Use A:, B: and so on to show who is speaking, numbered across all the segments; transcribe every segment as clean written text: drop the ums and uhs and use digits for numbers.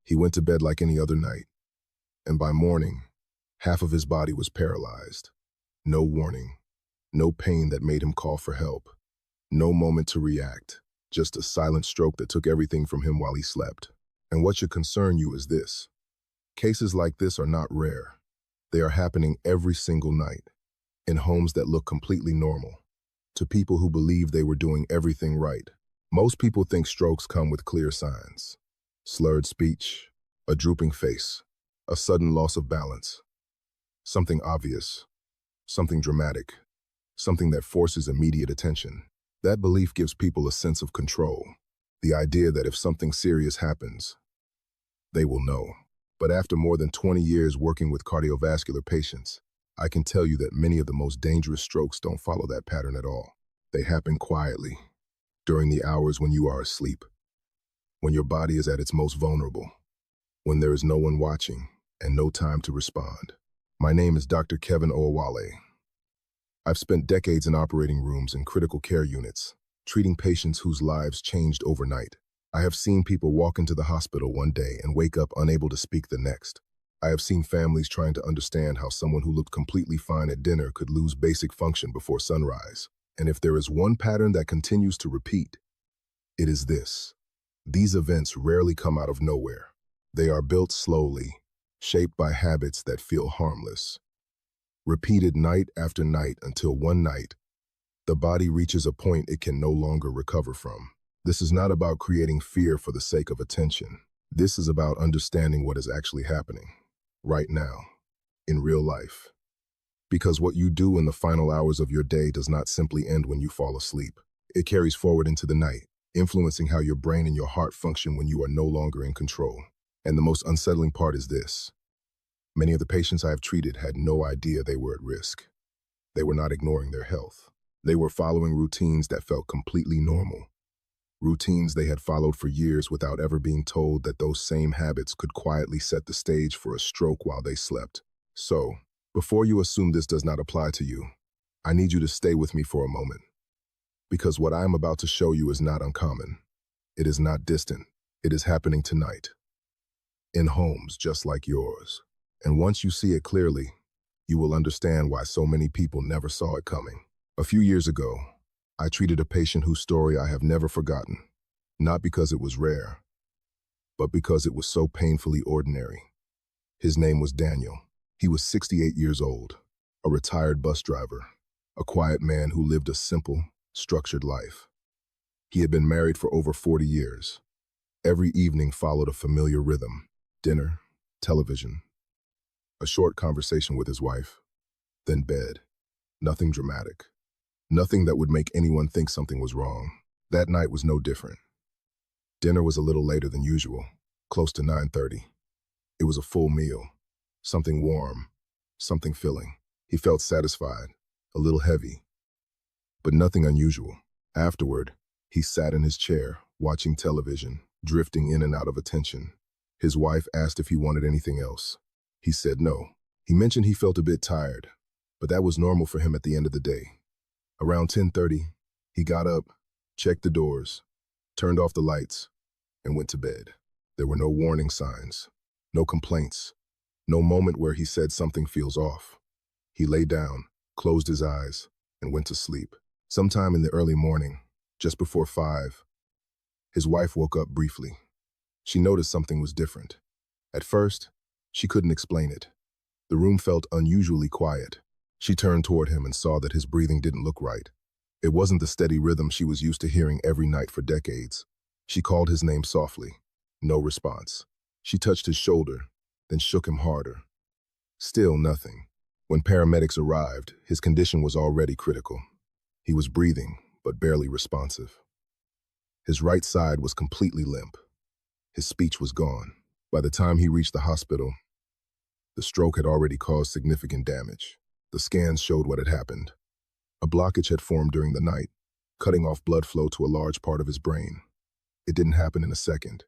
A: He went to bed like any other night, and by morning, half of his body was paralyzed. No warning, no pain that made him call for help, no moment to react, just a silent stroke that took everything from him while he slept. And what should concern you is this. Cases like this are not rare. They are happening every single night, in homes that look completely normal, to people who believe they were doing everything right. Most people think strokes come with clear signs. Slurred speech, a drooping face, a sudden loss of balance. Something obvious, something dramatic, something that forces immediate attention. That belief gives people a sense of control, the idea that if something serious happens, they will know. But after more than 20 years working with cardiovascular patients, I can tell you that many of the most dangerous strokes don't follow that pattern at all. They happen quietly, during the hours when you are asleep, when your body is at its most vulnerable, when there is no one watching and no time to respond. My name is Dr. Kevin Owale. I've spent decades in operating rooms and critical care units, treating patients whose lives changed overnight. I have seen people walk into the hospital one day and wake up unable to speak the next. I have seen families trying to understand how someone who looked completely fine at dinner could lose basic function before sunrise. And if there is one pattern that continues to repeat, it is this. These events rarely come out of nowhere. They are built slowly, shaped by habits that feel harmless. Repeated night after night until one night, the body reaches a point it can no longer recover from. This is not about creating fear for the sake of attention. This is about understanding what is actually happening, right now, in real life. Because what you do in the final hours of your day does not simply end when you fall asleep. It carries forward into the night, influencing how your brain and your heart function when you are no longer in control. And the most unsettling part is this. Many of the patients I have treated had no idea they were at risk. They were not ignoring their health. They were following routines that felt completely normal. Routines they had followed for years without ever being told that those same habits could quietly set the stage for a stroke while they slept. So, before you assume this does not apply to you, I need you to stay with me for a moment. Because what I am about to show you is not uncommon. It is not distant. It is happening tonight, in homes just like yours. And once you see it clearly, you will understand why so many people never saw it coming. A few years ago, I treated a patient whose story I have never forgotten, not because it was rare, but because it was so painfully ordinary. His name was Daniel. He was 68 years old, a retired bus driver, a quiet man who lived a simple, structured life. He had been married for over 40 years. Every evening followed a familiar rhythm: dinner, television, a short conversation with his wife, then bed. Nothing dramatic. Nothing that would make anyone think something was wrong. That night was no different. Dinner was a little later than usual, close to 9:30. It was a full meal, something warm, something filling. He felt satisfied, a little heavy, but nothing unusual. Afterward, he sat in his chair, watching television, drifting in and out of attention. His wife asked if he wanted anything else. He said no. He mentioned he felt a bit tired, but that was normal for him at the end of the day. Around 10:30, he got up, checked the doors, turned off the lights, and went to bed. There were no warning signs, no complaints, no moment where he said something feels off. He lay down, closed his eyes, and went to sleep. Sometime in the early morning, just before 5, his wife woke up briefly. She noticed something was different. At first, she couldn't explain it. The room felt unusually quiet. She turned toward him and saw that his breathing didn't look right. It wasn't the steady rhythm she was used to hearing every night for decades. She called his name softly. No response. She touched his shoulder, then shook him harder. Still nothing. When paramedics arrived, his condition was already critical. He was breathing, but barely responsive. His right side was completely limp. His speech was gone. By the time he reached the hospital, the stroke had already caused significant damage. The scans showed what had happened. A blockage had formed during the night, cutting off blood flow to a large part of his brain. It didn't happen in a second.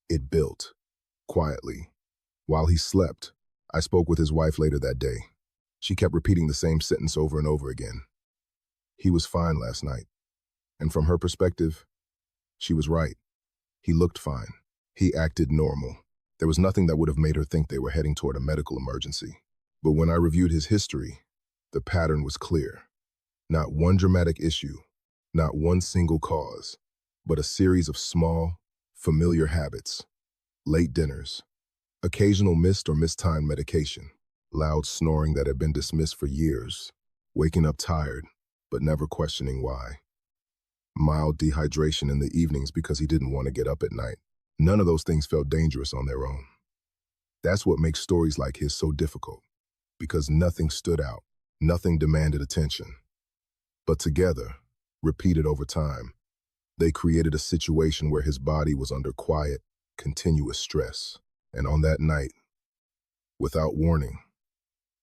A: It built, quietly. While he slept, I spoke with his wife later that day. She kept repeating the same sentence over and over again. He was fine last night. And from her perspective, she was right. He looked fine. He acted normal. There was nothing that would have made her think they were heading toward a medical emergency. But when I reviewed his history, the pattern was clear. Not one dramatic issue, not one single cause, but a series of small, familiar habits. Late dinners, occasional missed or mistimed medication, loud snoring that had been dismissed for years, waking up tired, but never questioning why. Mild dehydration in the evenings because he didn't want to get up at night. None of those things felt dangerous on their own. That's what makes stories like his so difficult, because nothing stood out, nothing demanded attention. But together, repeated over time, they created a situation where his body was under quiet, continuous stress. And on that night, without warning,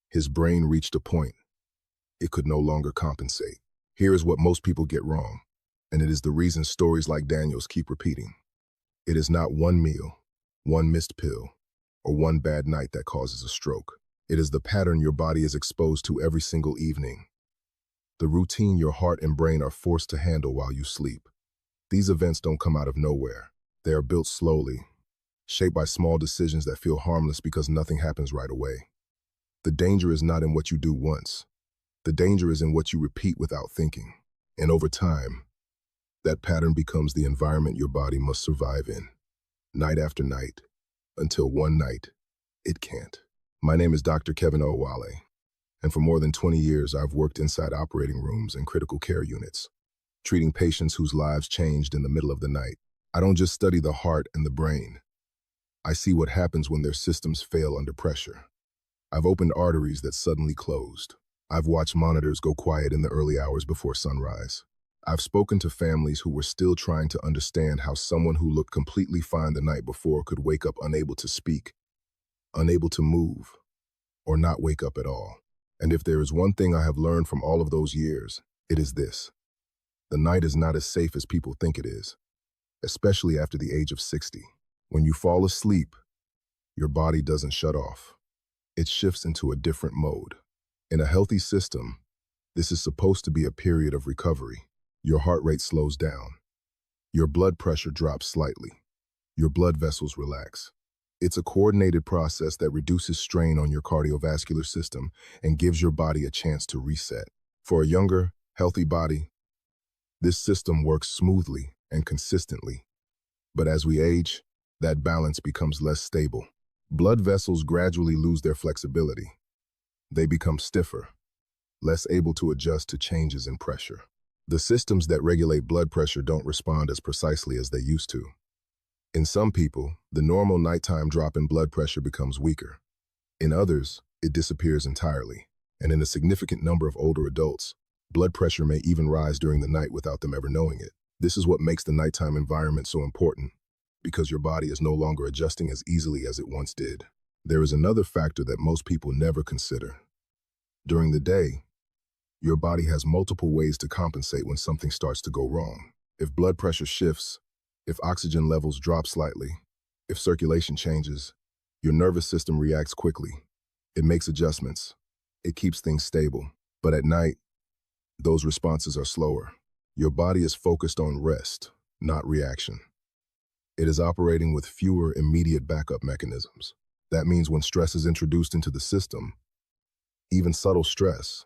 A: his brain reached a point it could no longer compensate. Here is what most people get wrong, and it is the reason stories like Daniel's keep repeating. It is not one meal, one missed pill, or one bad night that causes a stroke. It is the pattern your body is exposed to every single evening, the routine your heart and brain are forced to handle while you sleep. These events don't come out of nowhere. They are built slowly, shaped by small decisions that feel harmless because nothing happens right away. The danger is not in what you do once. The danger is in what you repeat without thinking. And over time, that pattern becomes the environment your body must survive in, night after night, until one night, it can't. My name is Dr. Kevin Owale, and for more than 20 years, I've worked inside operating rooms and critical care units, treating patients whose lives changed in the middle of the night. I don't just study the heart and the brain. I see what happens when their systems fail under pressure. I've opened arteries that suddenly closed. I've watched monitors go quiet in the early hours before sunrise. I've spoken to families who were still trying to understand how someone who looked completely fine the night before could wake up unable to speak, unable to move, or not wake up at all. And if there is one thing I have learned from all of those years, it is this. The night is not as safe as people think it is, especially after the age of 60. When you fall asleep, your body doesn't shut off. It shifts into a different mode. In a healthy system, this is supposed to be a period of recovery. Your heart rate slows down. Your blood pressure drops slightly. Your blood vessels relax. It's a coordinated process that reduces strain on your cardiovascular system and gives your body a chance to reset. For a younger, healthy body, this system works smoothly and consistently. But as we age, that balance becomes less stable. Blood vessels gradually lose their flexibility. They become stiffer, less able to adjust to changes in pressure. The systems that regulate blood pressure don't respond as precisely as they used to. In some people, the normal nighttime drop in blood pressure becomes weaker. In others, it disappears entirely. And in a significant number of older adults, blood pressure may even rise during the night without them ever knowing it. This is what makes the nighttime environment so important, because your body is no longer adjusting as easily as it once did. There is another factor that most people never consider. During the day, your body has multiple ways to compensate when something starts to go wrong. If blood pressure shifts, if oxygen levels drop slightly, if circulation changes, your nervous system reacts quickly. It makes adjustments. It keeps things stable. But at night, those responses are slower. Your body is focused on rest, not reaction. It is operating with fewer immediate backup mechanisms. That means when stress is introduced into the system, even subtle stress,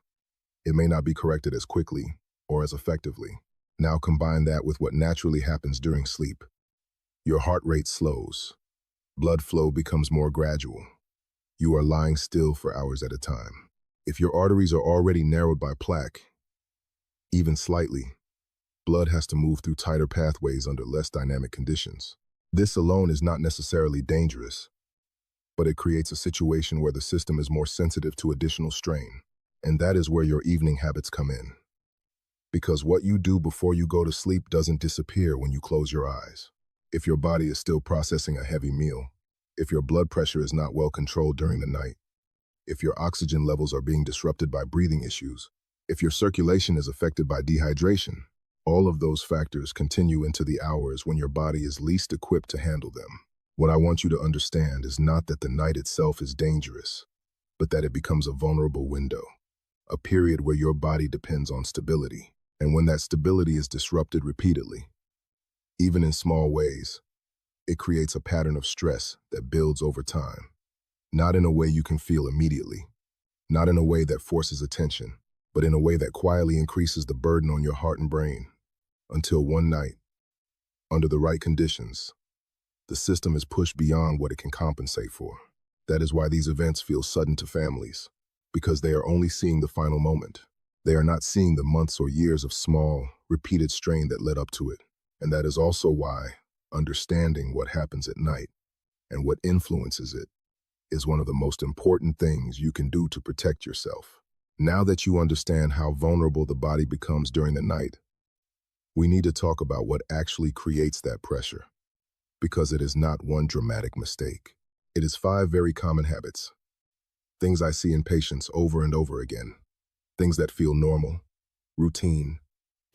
A: it may not be corrected as quickly or as effectively. Now combine that with what naturally happens during sleep. Your heart rate slows. Blood flow becomes more gradual. You are lying still for hours at a time. If your arteries are already narrowed by plaque, even slightly, blood has to move through tighter pathways under less dynamic conditions. This alone is not necessarily dangerous, but it creates a situation where the system is more sensitive to additional strain. And that is where your evening habits come in. Because what you do before you go to sleep doesn't disappear when you close your eyes. If your body is still processing a heavy meal, if your blood pressure is not well controlled during the night, if your oxygen levels are being disrupted by breathing issues, if your circulation is affected by dehydration, all of those factors continue into the hours when your body is least equipped to handle them. What I want you to understand is not that the night itself is dangerous, but that it becomes a vulnerable window, a period where your body depends on stability. And when that stability is disrupted repeatedly, even in small ways, It creates a pattern of stress that builds over time, not in a way you can feel immediately, not in a way that forces attention, but in a way that quietly increases the burden on your heart and brain, until one night, under the right conditions, the system is pushed beyond what it can compensate for. That is why these events feel sudden to families, because they are only seeing the final moment. They are not seeing the months or years of small, repeated strain that led up to it. And that is also why understanding what happens at night and what influences it is one of the most important things you can do to protect yourself. Now that you understand how vulnerable the body becomes during the night, we need to talk about what actually creates that pressure, because it is not one dramatic mistake. It is 5 very common habits, things I see in patients over and over again, things that feel normal, routine,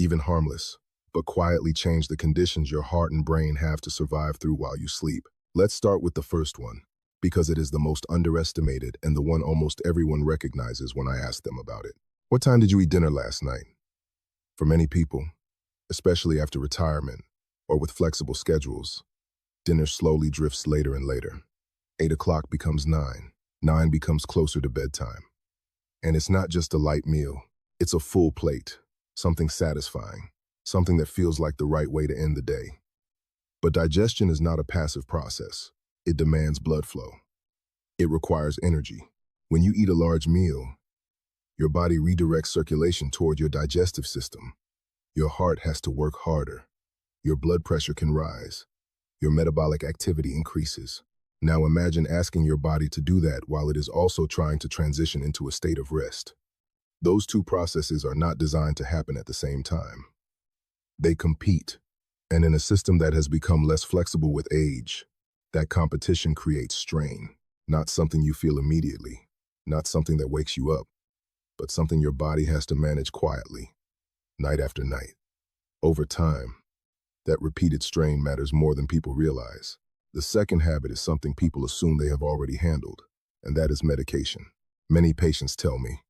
A: even harmless, but quietly change the conditions your heart and brain have to survive through while you sleep. Let's start with the first one, because it is the most underestimated and the one almost everyone recognizes when I ask them about it. What time did you eat dinner last night? For many people, especially after retirement or with flexible schedules, dinner slowly drifts later and later. 8 o'clock becomes 9. 9 becomes closer to bedtime. And it's not just a light meal, it's a full plate, something satisfying, something that feels like the right way to end the day. But digestion is not a passive process. It demands blood flow. It requires energy. When you eat a large meal, your body redirects circulation toward your digestive system. Your heart has to work harder. Your blood pressure can rise. Your metabolic activity increases. Now imagine asking your body to do that while it is also trying to transition into a state of rest. Those two processes are not designed to happen at the same time. They compete, and in a system that has become less flexible with age, that competition creates strain, not something you feel immediately, not something that wakes you up, but something your body has to manage quietly, night after night. Over time, that repeated strain matters more than people realize. The second habit is something people assume they have already handled, and that is medication. Many patients tell me,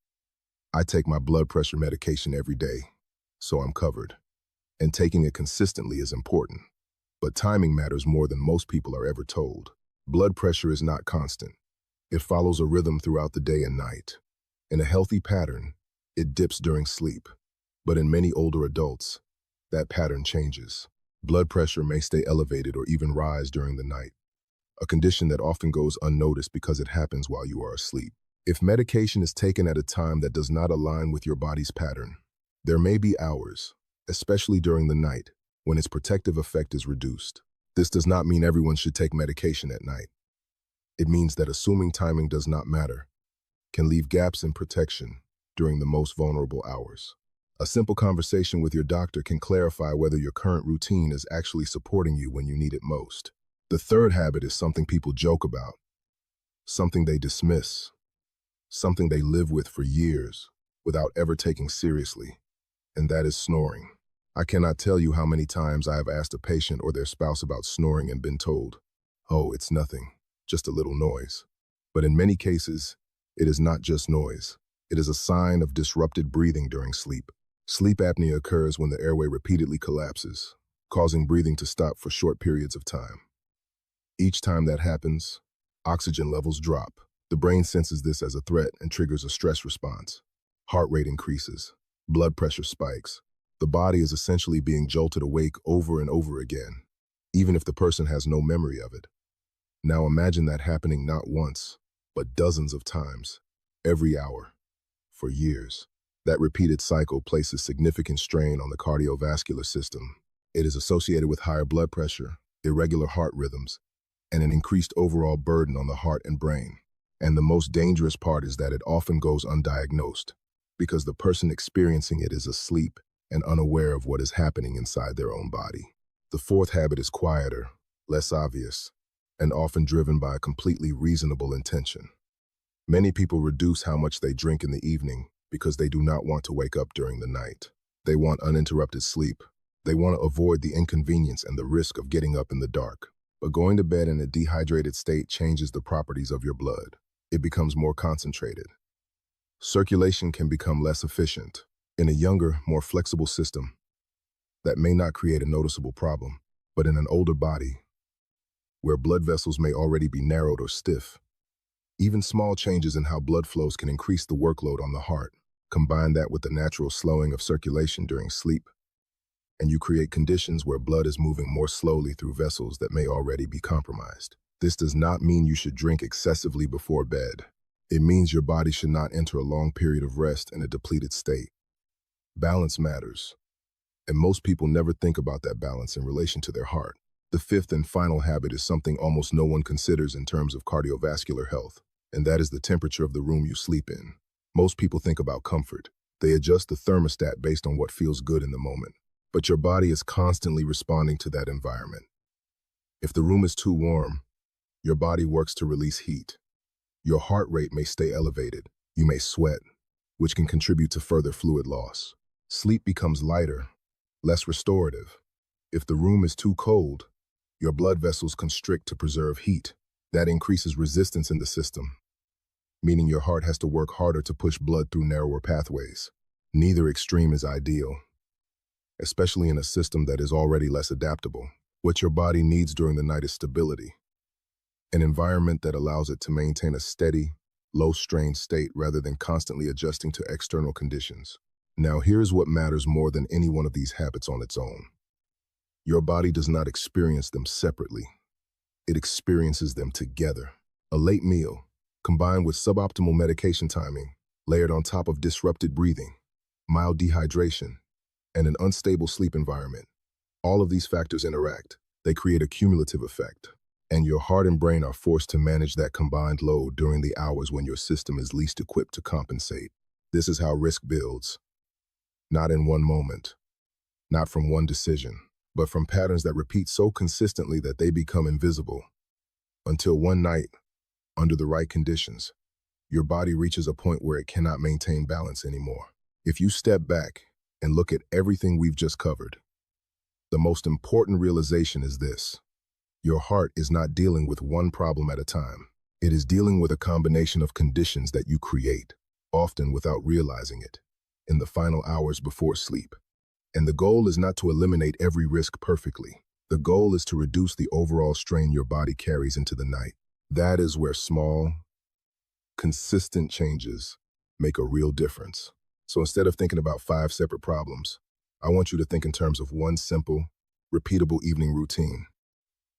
A: I take my blood pressure medication every day, so I'm covered. And taking it consistently is important. But timing matters more than most people are ever told. Blood pressure is not constant. It follows a rhythm throughout the day and night. In a healthy pattern, it dips during sleep. But in many older adults, that pattern changes. Blood pressure may stay elevated or even rise during the night, a condition that often goes unnoticed because it happens while you are asleep. If medication is taken at a time that does not align with your body's pattern, there may be hours, especially during the night, when its protective effect is reduced. This does not mean everyone should take medication at night. It means that assuming timing does not matter can leave gaps in protection during the most vulnerable hours. A simple conversation with your doctor can clarify whether your current routine is actually supporting you when you need it most. The third habit is something people joke about, something they dismiss, something they live with for years without ever taking seriously, and that is snoring. I cannot tell you how many times I have asked a patient or their spouse about snoring and been told, oh, it's nothing, just a little noise. But in many cases, it is not just noise. It is a sign of disrupted breathing during sleep. Sleep apnea occurs when the airway repeatedly collapses, causing breathing to stop for short periods of time. Each time that happens, oxygen levels drop. The brain senses this as a threat and triggers a stress response. Heart rate increases. Blood pressure spikes. The body is essentially being jolted awake over and over again, even if the person has no memory of it. Now imagine that happening not once, but dozens of times, every hour, for years. That repeated cycle places significant strain on the cardiovascular system. It is associated with higher blood pressure, irregular heart rhythms, and an increased overall burden on the heart and brain. And the most dangerous part is that it often goes undiagnosed, because the person experiencing it is asleep and unaware of what is happening inside their own body. The fourth habit is quieter, less obvious, and often driven by a completely reasonable intention. Many people reduce how much they drink in the evening because they do not want to wake up during the night. They want uninterrupted sleep. They want to avoid the inconvenience and the risk of getting up in the dark. But going to bed in a dehydrated state changes the properties of your blood. It becomes more concentrated. Circulation can become less efficient. In a younger, more flexible system, that may not create a noticeable problem, but in an older body, where blood vessels may already be narrowed or stiff. Even small changes in how blood flows can increase the workload on the heart. Combine that with the natural slowing of circulation during sleep, and you create conditions where blood is moving more slowly through vessels that may already be compromised. This does not mean you should drink excessively before bed. It means your body should not enter a long period of rest in a depleted state. Balance matters, and most people never think about that balance in relation to their heart. The fifth and final habit is something almost no one considers in terms of cardiovascular health, and that is the temperature of the room you sleep in. Most people think about comfort. They adjust the thermostat based on what feels good in the moment, but your body is constantly responding to that environment. If the room is too warm, your body works to release heat. Your heart rate may stay elevated. You may sweat, which can contribute to further fluid loss. Sleep becomes lighter, less restorative. If the room is too cold, your blood vessels constrict to preserve heat. That increases resistance in the system, meaning your heart has to work harder to push blood through narrower pathways. Neither extreme is ideal, especially in a system that is already less adaptable. What your body needs during the night is stability, an environment that allows it to maintain a steady, low-strain state rather than constantly adjusting to external conditions. Now, here's what matters more than any one of these habits on its own. Your body does not experience them separately. It experiences them together. A late meal, combined with suboptimal medication timing, layered on top of disrupted breathing, mild dehydration, and an unstable sleep environment. All of these factors interact. They create a cumulative effect, and your heart and brain are forced to manage that combined load during the hours when your system is least equipped to compensate. This is how risk builds. Not in one moment, not from one decision, but from patterns that repeat so consistently that they become invisible. Until one night, under the right conditions, your body reaches a point where it cannot maintain balance anymore. If you step back and look at everything we've just covered, the most important realization is this: your heart is not dealing with one problem at a time. It is dealing with a combination of conditions that you create, often without realizing it, in the final hours before sleep. And the goal is not to eliminate every risk perfectly. The goal is to reduce the overall strain your body carries into the night. That is where small, consistent changes make a real difference. So instead of thinking about 5 separate problems, I want you to think in terms of one simple, repeatable evening routine.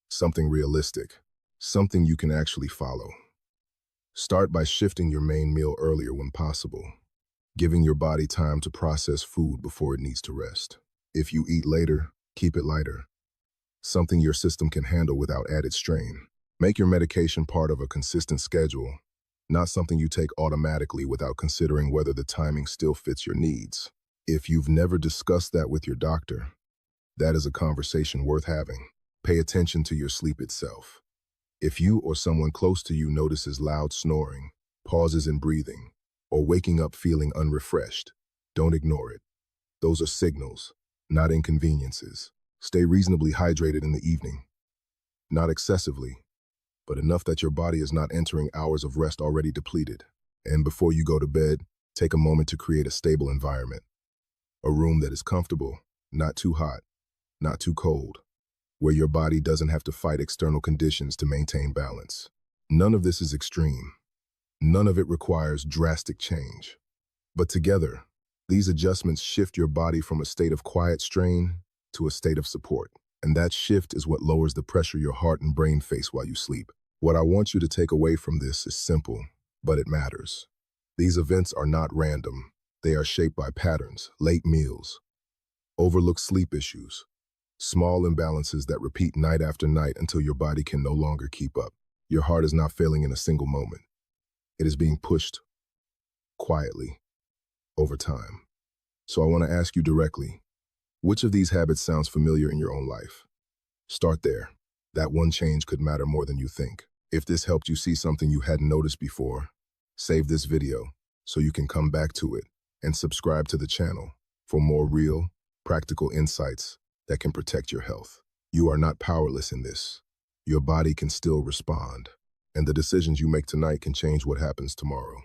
A: Something realistic, something you can actually follow. Start by shifting your main meal earlier when possible, giving your body time to process food before it needs to rest. If you eat later, keep it lighter, something your system can handle without added strain. Make your medication part of a consistent schedule, not something you take automatically without considering whether the timing still fits your needs. If you've never discussed that with your doctor, that is a conversation worth having. Pay attention to your sleep itself. If you or someone close to you notices loud snoring, pauses in breathing, or waking up feeling unrefreshed, don't ignore it. Those are signals, not inconveniences. Stay reasonably hydrated in the evening. Not excessively, but enough that your body is not entering hours of rest already depleted. And before you go to bed, take a moment to create a stable environment. A room that is comfortable, not too hot, not too cold, where your body doesn't have to fight external conditions to maintain balance. None of this is extreme. None of it requires drastic change. But together, these adjustments shift your body from a state of quiet strain to a state of support. And that shift is what lowers the pressure your heart and brain face while you sleep. What I want you to take away from this is simple, but it matters. These events are not random. They are shaped by patterns, late meals, overlooked sleep issues, small imbalances that repeat night after night until your body can no longer keep up. Your heart is not failing in a single moment. It is being pushed quietly over time. So I want to ask you directly, which of these habits sounds familiar in your own life? Start there. That one change could matter more than you think. If this helped you see something you hadn't noticed before, save this video so you can come back to it and subscribe to the channel for more real, practical insights that can protect your health. You are not powerless in this. Your body can still respond, and the decisions you make tonight can change what happens tomorrow.